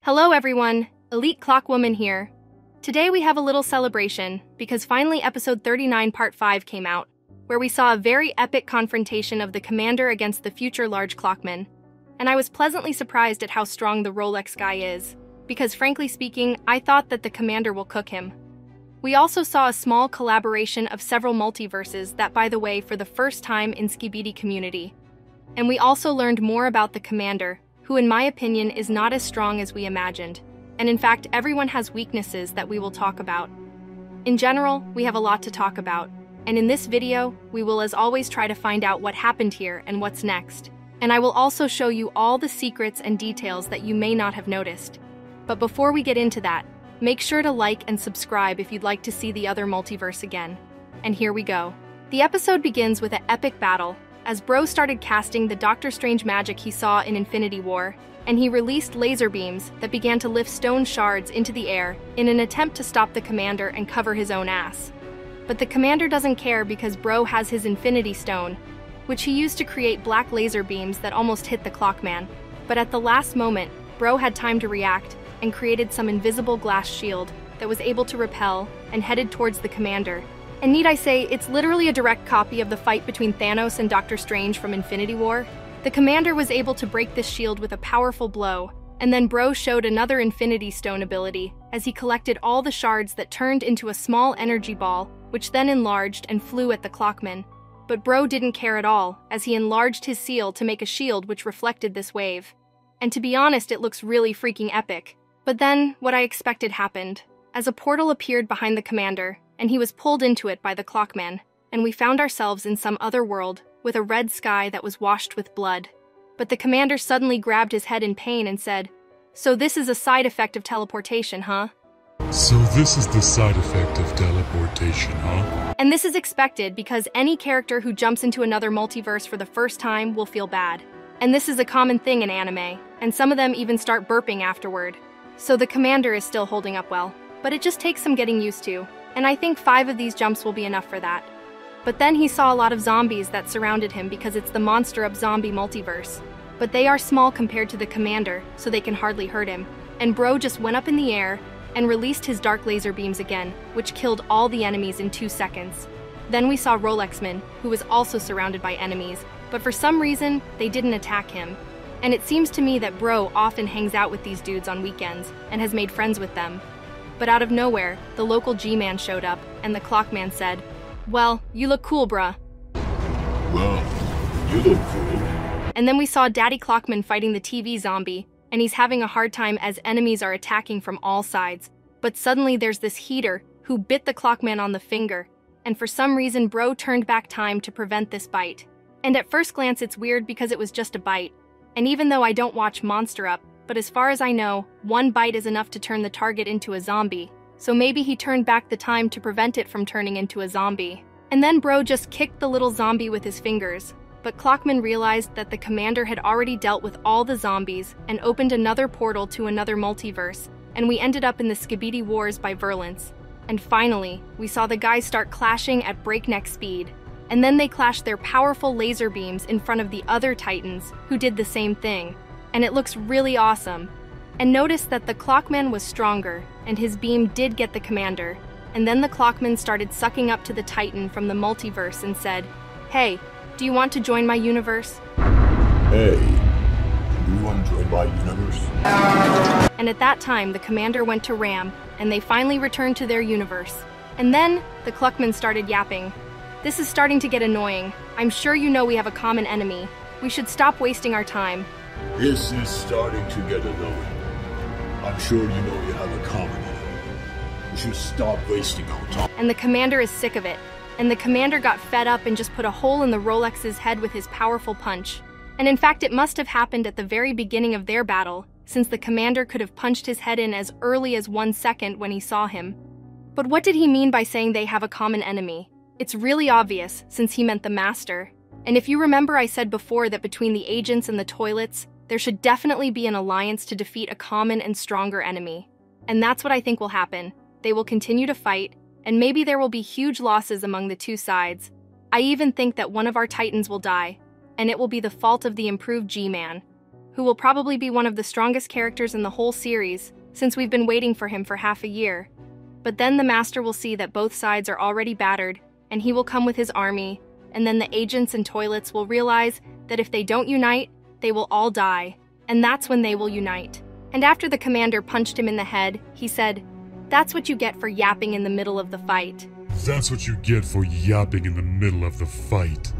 Hello everyone, Elite Clockwoman here. Today we have a little celebration because finally episode 39 part 5 came out, where we saw a very epic confrontation of the commander against the future large Clockman. And I was pleasantly surprised at how strong the Rolex guy is, because frankly speaking, I thought that the commander will cook him. We also saw a small collaboration of several multiverses that, by the way, for the first time in Skibidi community. And we also learned more about the commander, who in my opinion is not as strong as we imagined. And in fact, everyone has weaknesses that we will talk about. In general, we have a lot to talk about. And in this video, we will as always try to find out what happened here and what's next. And I will also show you all the secrets and details that you may not have noticed. But before we get into that, make sure to like and subscribe if you'd like to see the other multiverse again. And here we go. The episode begins with an epic battle, as Bro started casting the Doctor Strange magic he saw in Infinity War, and he released laser beams that began to lift stone shards into the air in an attempt to stop the commander and cover his own ass. But the commander doesn't care because Bro has his Infinity Stone, which he used to create black laser beams that almost hit the Clockman. But at the last moment, Bro had time to react and created some invisible glass shield that was able to repel and headed towards the commander. And need I say, it's literally a direct copy of the fight between Thanos and Doctor Strange from Infinity War. The commander was able to break this shield with a powerful blow, and then Bro showed another Infinity Stone ability as he collected all the shards that turned into a small energy ball, which then enlarged and flew at the Clockman. But Bro didn't care at all, as he enlarged his seal to make a shield which reflected this wave. And to be honest, it looks really freaking epic. But then, what I expected happened, as a portal appeared behind the commander, and he was pulled into it by the Clockman, and we found ourselves in some other world with a red sky that was washed with blood. But the commander suddenly grabbed his head in pain and said, "So this is a side effect of teleportation, huh?" So this is the side effect of teleportation, huh? And this is expected because any character who jumps into another multiverse for the first time will feel bad. And this is a common thing in anime, and some of them even start burping afterward. So the commander is still holding up well, but it just takes some getting used to. And I think 5 of these jumps will be enough for that. But then he saw a lot of zombies that surrounded him because it's the Monster of Zombie multiverse. But they are small compared to the commander, so they can hardly hurt him. And Bro just went up in the air and released his dark laser beams again, which killed all the enemies in 2 seconds. Then we saw Rolexman, who was also surrounded by enemies, but for some reason, they didn't attack him. And it seems to me that Bro often hangs out with these dudes on weekends and has made friends with them. But out of nowhere, the local G-Man showed up, and the Clockman said, "Well, you look cool, bruh." Well, you look cool. And then we saw Daddy Clockman fighting the TV zombie, and he's having a hard time as enemies are attacking from all sides. But suddenly there's this heater who bit the Clockman on the finger, and for some reason Bro turned back time to prevent this bite. And at first glance it's weird because it was just a bite. And even though I don't watch Monster Up, but as far as I know, 1 bite is enough to turn the target into a zombie. So maybe he turned back the time to prevent it from turning into a zombie. And then Bro just kicked the little zombie with his fingers. But Clockman realized that the commander had already dealt with all the zombies and opened another portal to another multiverse, and we ended up in the Skibidi Wars by Verlance. And finally, we saw the guys start clashing at breakneck speed. And then they clashed their powerful laser beams in front of the other Titans, who did the same thing. And it looks really awesome. And notice that the Clockman was stronger, and his beam did get the commander. And then the Clockman started sucking up to the Titan from the multiverse and said, "Hey, do you want to join my universe?" Hey, do you want to join my universe? And at that time, the commander went to Ram, and they finally returned to their universe. And then, the Clockman started yapping. "This is starting to get annoying. I'm sure you know we have a common enemy. We should stop wasting our time." This is starting to get annoying. I'm sure you know you have a common enemy. We should stop wasting our time. And the commander is sick of it. And the commander got fed up and just put a hole in the Rolex's head with his powerful punch. And in fact, it must have happened at the very beginning of their battle, since the commander could have punched his head in as early as 1 second when he saw him. But what did he mean by saying they have a common enemy? It's really obvious, since he meant the master. And if you remember, I said before that between the agents and the toilets, there should definitely be an alliance to defeat a common and stronger enemy. And that's what I think will happen. They will continue to fight, and maybe there will be huge losses among the 2 sides. I even think that one of our Titans will die, and it will be the fault of the improved G-Man, who will probably be one of the strongest characters in the whole series, since we've been waiting for him for half a year. But then the Master will see that both sides are already battered, and he will come with his army, and then the agents and toilets will realize that if they don't unite, they will all die, and that's when they will unite. And after the commander punched him in the head, he said, "That's what you get for yapping in the middle of the fight." That's what you get for yapping in the middle of the fight.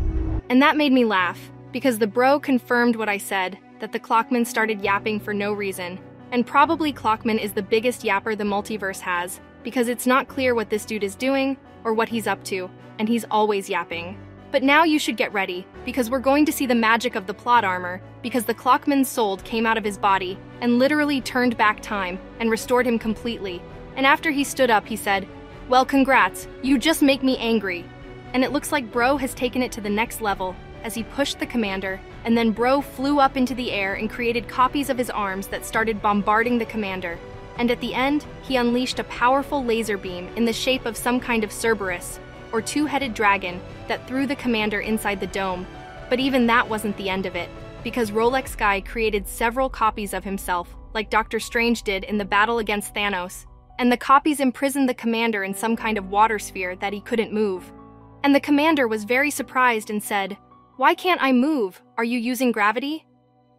And that made me laugh, because the bro confirmed what I said, that the Clockman started yapping for no reason. And probably Clockman is the biggest yapper the multiverse has, because it's not clear what this dude is doing or what he's up to, and he's always yapping. But now you should get ready, because we're going to see the magic of the plot armor, because the Clockman's soul came out of his body and literally turned back time and restored him completely. And after he stood up, he said, "Well, congrats, you just make me angry." And it looks like Bro has taken it to the next level as he pushed the commander, and then Bro flew up into the air and created copies of his arms that started bombarding the commander. And at the end, he unleashed a powerful laser beam in the shape of some kind of Cerberus, or two-headed dragon, that threw the commander inside the dome. But even that wasn't the end of it, because Rolex Sky created several copies of himself, like Doctor Strange did in the battle against Thanos, and the copies imprisoned the commander in some kind of water sphere that he couldn't move. And the commander was very surprised and said, "Why can't I move? Are you using gravity?"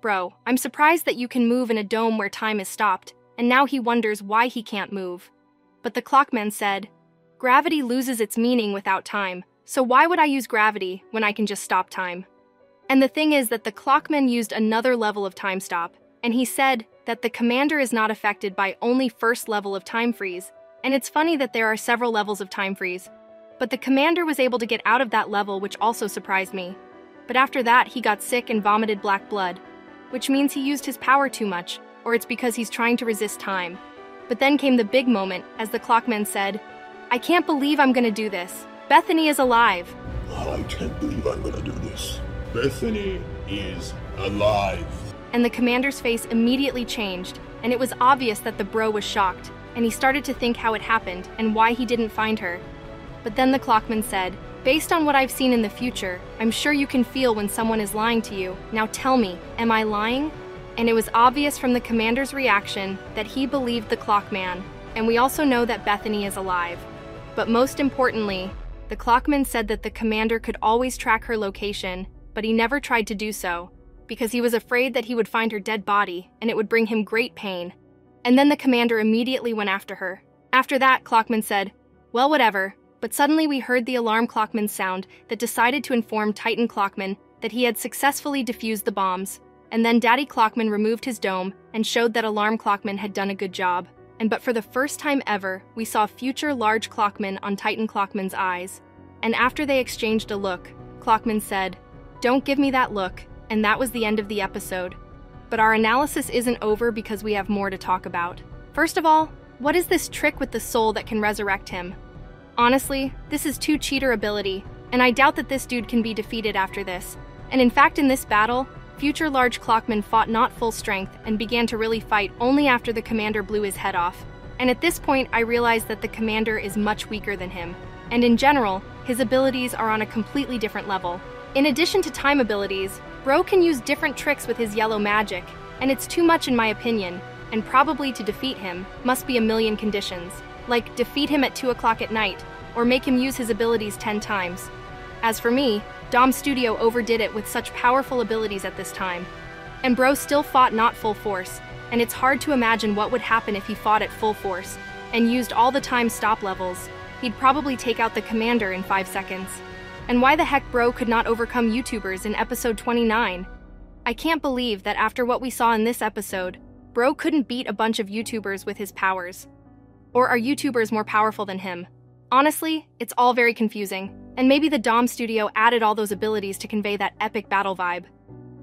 Bro, I'm surprised that you can move in a dome where time is stopped, and now he wonders why he can't move. But the Clockman said, "Gravity loses its meaning without time, so why would I use gravity when I can just stop time?" And the thing is that the Clockman used another level of time stop, and he said that the commander is not affected by only first level of time freeze. And it's funny that there are several levels of time freeze, but the commander was able to get out of that level, which also surprised me. But after that, he got sick and vomited black blood, which means he used his power too much, or it's because he's trying to resist time. But then came the big moment, as the Clockman said, "I can't believe I'm gonna do this. Bethany is alive." I can't believe I'm gonna do this. Bethany is alive. And the commander's face immediately changed, and it was obvious that the bro was shocked, and he started to think how it happened and why he didn't find her. But then the Clockman said, "Based on what I've seen in the future, I'm sure you can feel when someone is lying to you. Now tell me, am I lying?" And it was obvious from the commander's reaction that he believed the Clockman, and we also know that Bethany is alive. But most importantly, the Clockman said that the commander could always track her location, but he never tried to do so, because he was afraid that he would find her dead body, and it would bring him great pain. And then the commander immediately went after her. After that, Clockman said, "Well, whatever," but suddenly we heard the alarm Clockman sound that decided to inform Titan Clockman that he had successfully defused the bombs. And then Daddy Clockman removed his dome and showed that Alarm Clockman had done a good job. But for the first time ever, we saw future large Clockman on Titan Clockman's eyes. And after they exchanged a look, Clockman said, "Don't give me that look," and that was the end of the episode. But our analysis isn't over because we have more to talk about. First of all, what is this trick with the soul that can resurrect him? Honestly, this is too cheater ability, and I doubt that this dude can be defeated after this. And in fact, in this battle, future large Clockman fought not full strength and began to really fight only after the commander blew his head off. And at this point, I realized that the commander is much weaker than him. And in general, his abilities are on a completely different level. In addition to time abilities, Bro can use different tricks with his yellow magic, and it's too much in my opinion, and probably to defeat him must be a million conditions, like defeat him at 2 o'clock at night, or make him use his abilities 10 times. As for me, domstudio overdid it with such powerful abilities at this time. And Bro still fought not full force, and it's hard to imagine what would happen if he fought at full force, and used all the time stop levels. He'd probably take out the commander in 5 seconds. And why the heck Bro could not overcome YouTubers in episode 29? I can't believe that after what we saw in this episode, Bro couldn't beat a bunch of YouTubers with his powers. Or are YouTubers more powerful than him? Honestly, it's all very confusing, and maybe the Dom Studio added all those abilities to convey that epic battle vibe.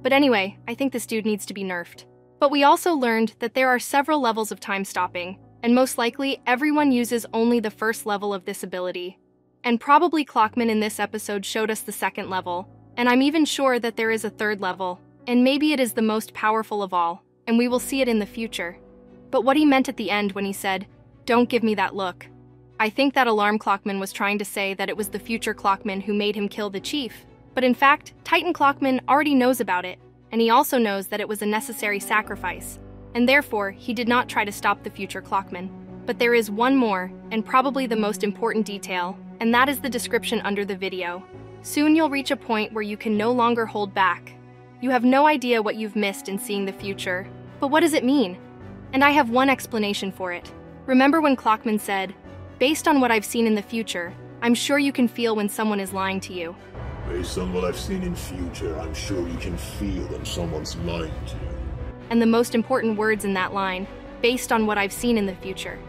But anyway, I think this dude needs to be nerfed. But we also learned that there are several levels of time stopping, and most likely everyone uses only the first level of this ability. And probably Clockman in this episode showed us the second level, and I'm even sure that there is a third level, and maybe it is the most powerful of all, and we will see it in the future. But what he meant at the end when he said, "Don't give me that look," I think that Alarm Clockman was trying to say that it was the future Clockman who made him kill the chief. But in fact, Titan Clockman already knows about it, and he also knows that it was a necessary sacrifice, and therefore he did not try to stop the future Clockman. But there is one more, and probably the most important detail, and that is the description under the video. Soon you'll reach a point where you can no longer hold back. You have no idea what you've missed in seeing the future, but what does it mean? And I have one explanation for it. Remember when Clockman said, "Based on what I've seen in the future, I'm sure you can feel when someone is lying to you." Based on what I've seen in future, I'm sure you can feel when someone's lying to you. And the most important words in that line, based on what I've seen in the future.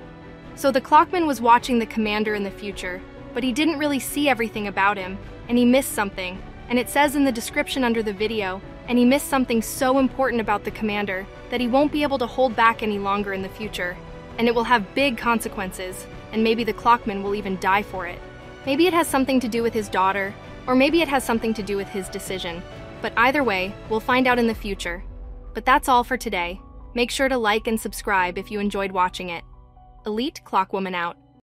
So the Clockman was watching the commander in the future, but he didn't really see everything about him, and he missed something. And it says in the description under the video, and he missed something so important about the commander that he won't be able to hold back any longer in the future. And it will have big consequences, and maybe the Clockman will even die for it. Maybe it has something to do with his daughter, or maybe it has something to do with his decision. But either way, we'll find out in the future. But that's all for today. Make sure to like and subscribe if you enjoyed watching it. Elite Clockwoman out.